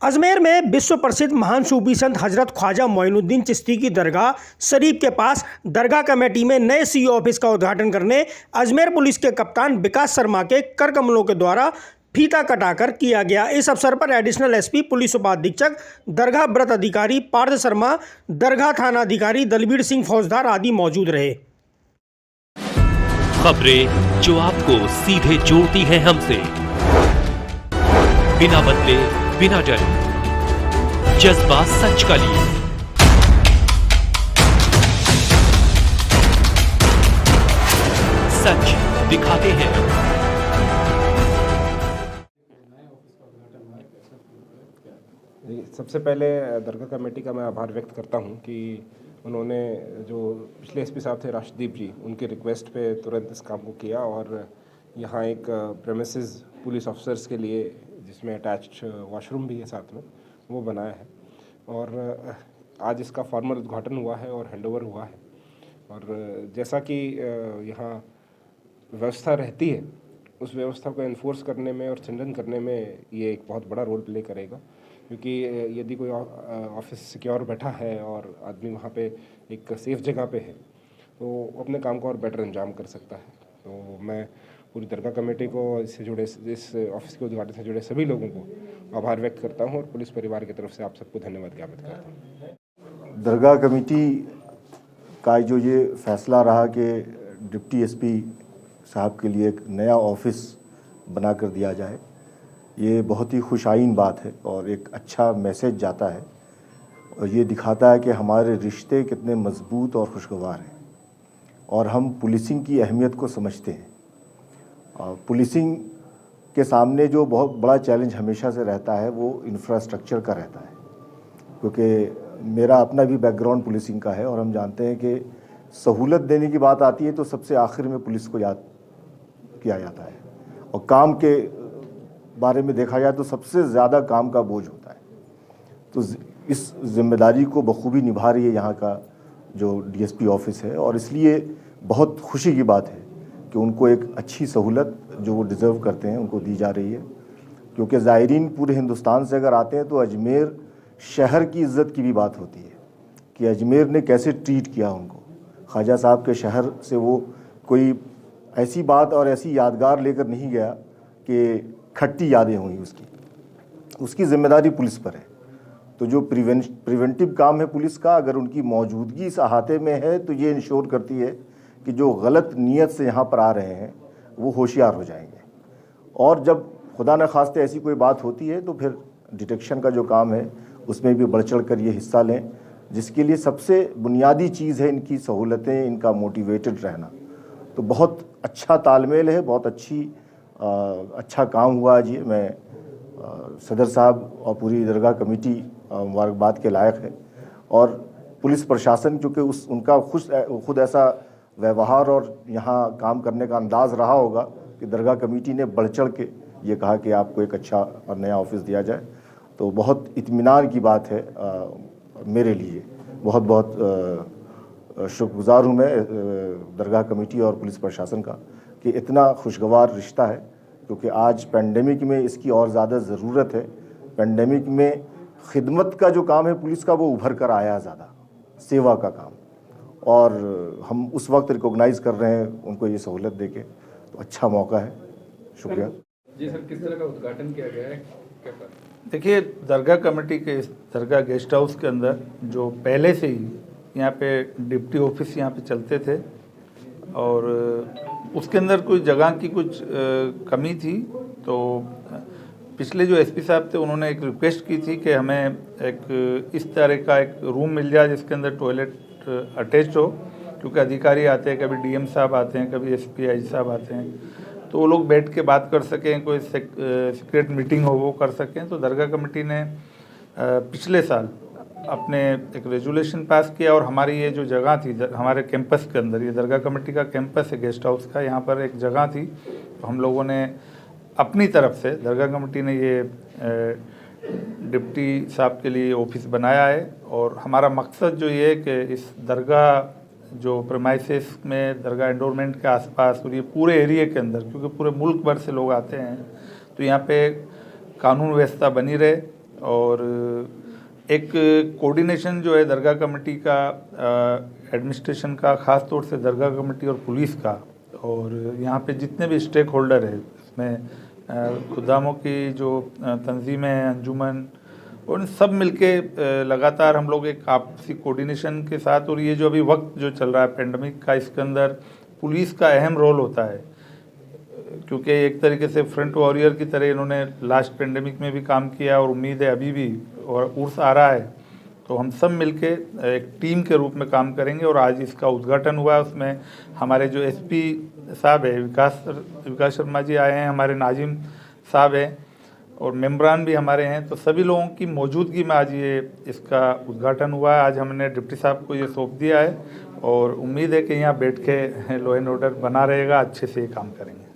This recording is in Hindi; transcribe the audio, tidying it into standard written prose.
अजमेर में विश्व प्रसिद्ध महान सूफी संत हजरत ख्वाजा मोइनुद्दीन चिश्ती की दरगाह शरीफ के पास दरगाह कमेटी में नए सीओ ऑफिस का उद्घाटन करने अजमेर पुलिस के कप्तान विकास शर्मा के कर कमलों के द्वारा फीता कटाकर किया गया। इस अवसर पर एडिशनल एसपी पुलिस उपाधीक्षक दरगाह व्रत अधिकारी पार्थ शर्मा, दरगाह थाना अधिकारी दलबीर सिंह फौजदार आदि मौजूद रहे। खबरें जो आपको सीधे जोड़ती हैं हमसे, बिना बदले बिना डरे, जज्बा सच का लिए, सच दिखाते हैं। सबसे पहले दरगाह कमेटी का मैं आभार व्यक्त करता हूं कि उन्होंने जो पिछले एसपी साहब थे राष्ट्रदीप जी, उनके रिक्वेस्ट पे तुरंत इस काम को किया और यहाँ एक प्रेमिसेस पुलिस ऑफिसर्स के लिए जिसमें अटैच्ड वॉशरूम भी है साथ में, वो बनाया है और आज इसका फॉर्मल उद्घाटन हुआ है और हैंडओवर हुआ है। और जैसा कि यहाँ व्यवस्था रहती है, उस व्यवस्था को इन्फोर्स करने में और संचालन करने में ये एक बहुत बड़ा रोल प्ले करेगा, क्योंकि यदि कोई ऑफिस सिक्योर बैठा है और आदमी वहाँ पे एक सेफ जगह पे है तो अपने काम को और बेटर अंजाम कर सकता है। तो मैं पूरी दरगाह कमेटी को इससे जुड़े, इस ऑफिस के उद्घाटन से जुड़े सभी लोगों को आभार व्यक्त करता हूँ और पुलिस परिवार की तरफ से आप सबको धन्यवाद ज्ञापित करता हूँ। दरगाह कमेटी का जो ये फैसला रहा कि डिप्टी एसपी साहब के लिए एक नया ऑफिस बना कर दिया जाए, ये बहुत ही खुशाइन बात है और एक अच्छा मैसेज जाता है और ये दिखाता है कि हमारे रिश्ते कितने मजबूत और खुशगवार हैं और हम पुलिसिंग की अहमियत को समझते हैं। पुलिसिंग के सामने जो बहुत बड़ा चैलेंज हमेशा से रहता है वो इंफ्रास्ट्रक्चर का रहता है, क्योंकि मेरा अपना भी बैकग्राउंड पुलिसिंग का है और हम जानते हैं कि सहूलत देने की बात आती है तो सबसे आखिर में पुलिस को याद किया जाता है और काम के बारे में देखा जाए तो सबसे ज़्यादा काम का बोझ होता है। तो इस जिम्मेदारी को बखूबी निभा रही है यहाँ का जो डीएसपी ऑफिस है और इसलिए बहुत खुशी की बात है कि उनको एक अच्छी सहूलत जो वो डिज़र्व करते हैं उनको दी जा रही है, क्योंकि ज़ायरीन पूरे हिंदुस्तान से अगर आते हैं तो अजमेर शहर की इज़्ज़त की भी बात होती है कि अजमेर ने कैसे ट्रीट किया उनको। ख्वाजा साहब के शहर से वो कोई ऐसी बात और ऐसी यादगार लेकर नहीं गया कि खट्टी यादें हुई, उसकी जिम्मेदारी पुलिस पर है। तो जो प्रिवेंटिव काम है पुलिस का, अगर उनकी मौजूदगी इस अहाते में है तो ये इंश्योर करती है कि जो गलत नीयत से यहाँ पर आ रहे हैं वो होशियार हो जाएंगे और जब खुदा न खास्ते ऐसी कोई बात होती है तो फिर डिटेक्शन का जो काम है उसमें भी बढ़ चढ़ कर ये हिस्सा लें, जिसके लिए सबसे बुनियादी चीज़ है इनकी सहूलतें, इनका मोटिवेटेड रहना। तो बहुत अच्छा तालमेल है, बहुत अच्छा काम हुआ आज ये। मैं सदर साहब और पूरी दरगाह कमेटी मुबारकबाद के लायक है और पुलिस प्रशासन चूँकि उनका खुद ऐसा व्यवहार और यहाँ काम करने का अंदाज़ रहा होगा कि दरगाह कमेटी ने बढ़ चढ़ के ये कहा कि आपको एक अच्छा और नया ऑफिस दिया जाए, तो बहुत इत्मीनान की बात है मेरे लिए। बहुत बहुत शुक्रगुजार हूँ मैं दरगाह कमेटी और पुलिस प्रशासन का कि इतना खुशगवार रिश्ता है, क्योंकि आज पेंडेमिक में इसकी और ज़्यादा ज़रूरत है। पेंडेमिक में खिदमत का जो काम है पुलिस का वो उभर कर आया ज़्यादा, सेवा का काम, और हम उस वक्त रिकॉग्नाइज़ कर रहे हैं उनको ये सहूलत देके, तो अच्छा मौका है। शुक्रिया जी सर। किस तरह का उद्घाटन किया गया है, क्या पर? देखिए, दरगाह कमेटी के इस दरगाह गेस्ट हाउस के अंदर जो पहले से ही यहाँ पे डिप्टी ऑफिस यहाँ पे चलते थे और उसके अंदर कोई जगह की कुछ कमी थी, तो पिछले जो एसपी साहब थे उन्होंने एक रिक्वेस्ट की थी कि हमें एक इस तरह का एक रूम मिल जाए जिसके अंदर टॉयलेट अटैच हो, क्योंकि अधिकारी आते हैं, कभी डीएम साहब आते हैं, कभी एसपी आई साहब आते हैं, तो वो लोग बैठ के बात कर सकें, कोई सीक्रेट मीटिंग हो वो कर सकें। तो दरगाह कमेटी ने पिछले साल अपने एक रेजुलेशन पास किया और हमारी ये जो जगह थी हमारे कैंपस के अंदर, ये दरगाह कमेटी का कैंपस है गेस्ट हाउस का, यहाँ पर एक जगह थी, तो हम लोगों ने अपनी तरफ से, दरगाह कमेटी ने ये डिप्टी साहब के लिए ऑफिस बनाया है और हमारा मकसद जो ये है कि इस दरगाह जो प्रेमाइसेस में दरगाह एंडोरमेंट के आसपास और ये पूरे एरिया के अंदर, क्योंकि पूरे मुल्क भर से लोग आते हैं, तो यहाँ पे कानून व्यवस्था बनी रहे और एक कोऑर्डिनेशन जो है दरगाह कमेटी का, एडमिनिस्ट्रेशन का, ख़ास तौर से दरगाह कमेटी और पुलिस का, और यहाँ पे जितने भी स्टेक होल्डर है इसमें खुदामों की जो तंजीमें हैं, अंजुमन, और सब मिलके लगातार हम लोग एक आपसी कोऑर्डिनेशन के साथ, और ये जो अभी वक्त जो चल रहा है पेंडेमिक का, इसके अंदर पुलिस का अहम रोल होता है, क्योंकि एक तरीके से फ्रंट वॉरियर की तरह इन्होंने लास्ट पेंडेमिक में भी काम किया और उम्मीद है अभी भी, और उर्स आ रहा है तो हम सब मिलके एक टीम के रूप में काम करेंगे। और आज इसका उद्घाटन हुआ, उसमें हमारे जो एसपी साहब है विकास शर्मा जी आए हैं, हमारे नाजिम साहब हैं और मेम्बरान भी हमारे हैं, तो सभी लोगों की मौजूदगी में आज ये इसका उद्घाटन हुआ है। आज हमने डिप्टी साहब को ये सौंप दिया है और उम्मीद है कि यहाँ बैठ के लॉ एंड ऑर्डर बना रहेगा, अच्छे से ये काम करेंगे।